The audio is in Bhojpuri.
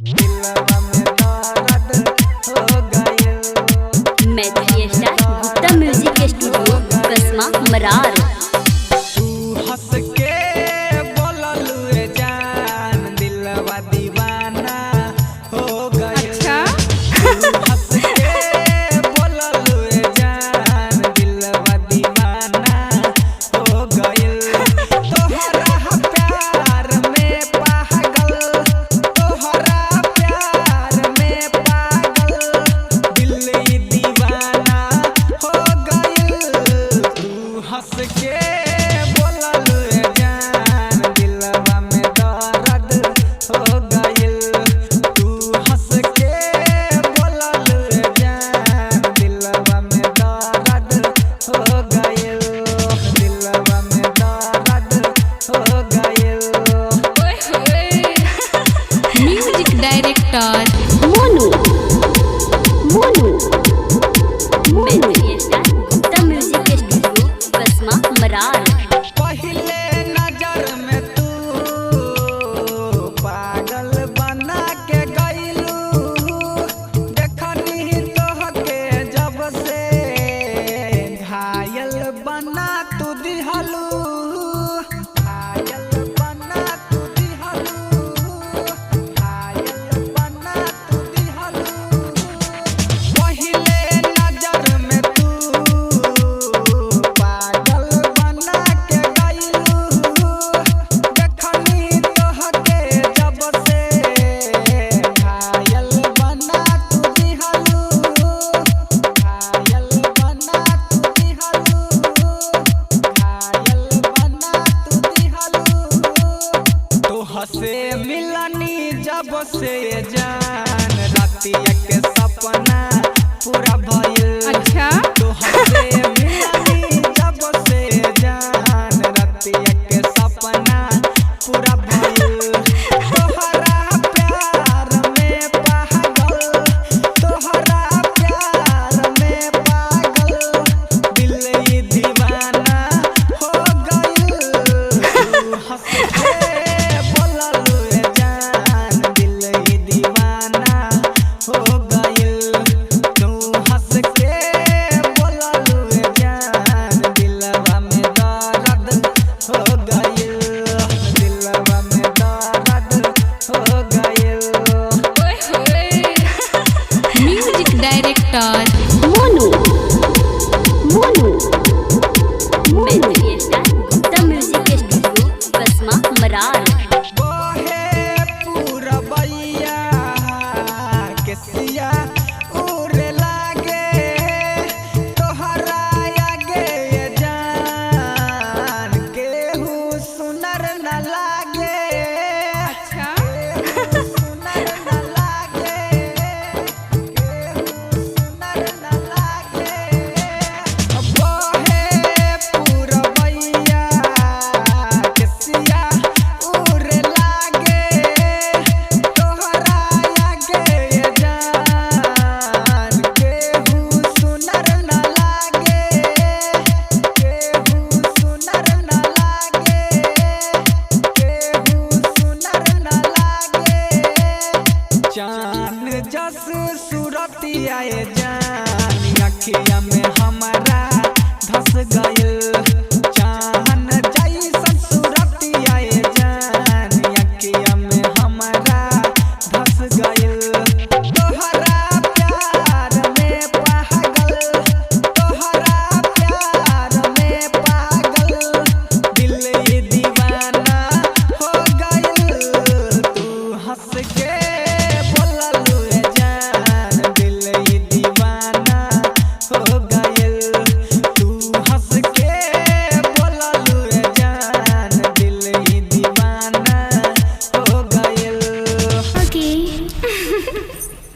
दिलवा में दर्द हो गइल। Maithili star Gupta music studio कसमा मरार। तू हंस के बोललू ए जान दिलवा दीवाना हो गइल। अच्छा तू हंस के बोललू ए जान दिलवा दीवाना हो गइल। तोहरा प्यार में पागल, तोहरा प्यार में पागल, दिल ही दीवाना हो गइल। तू हंस के बोललू ए जान दिलवा में दर्द हो गइल। तू हंस के बोललू ए जान दिलवा में दर्द हो गइल। दिलवा में दर्द हो गइल। ओए होए। Music director Monu Monu Maithili star Gupta music studio कसमा मरार। पहले नजर में तू पागल बना के गइलू। देखनी तोहके जब से घायल बना तू दिहलू। घायल बना तू दिहलू। घायल बना तू दिहलू। पहले नजर में तू पागल बना के गइलू। देखनी तोहके जब से घायल बना तू दिहलू। घायल बना तू दिहलू। घायल बना तू दिहलू। तोहसे मिलनी जब से जान रातिया के सपना पूरा भइल। अच्छा तोहसे मिलनी जब से जान रातिया के सपना पूरा भइल। तोहरा प्यार में पागल, तोहरा प्यार में पागल, दिल ही दीवाना हो गइल। तू हंस के बोललू ए जान दिल ही दीवाना हो गइल। तू हंस के बोललू ए जान दिलवा में दर्द हो गइल। दिलवा में दर्द हो गइल। ओए होए। Music director Monu Monu Maithili star Gupta music studio कसमा मरार। बहे पूरबैया के सिया उड़े लागे। तोहरा आगे ये जान केहू सुनर न लागे। अच्छा केहू सुनर न लागे। केहू सुनर न लागे। बहे पूरबैया के सिया उड़े लागे। तोहरा आगे ये जान केहू सुनर न लागे। केहू सुनर न लागे। केहू सुनर न लागे। चान जस सूरतिया ए जान अखिया में हमारा धस गए।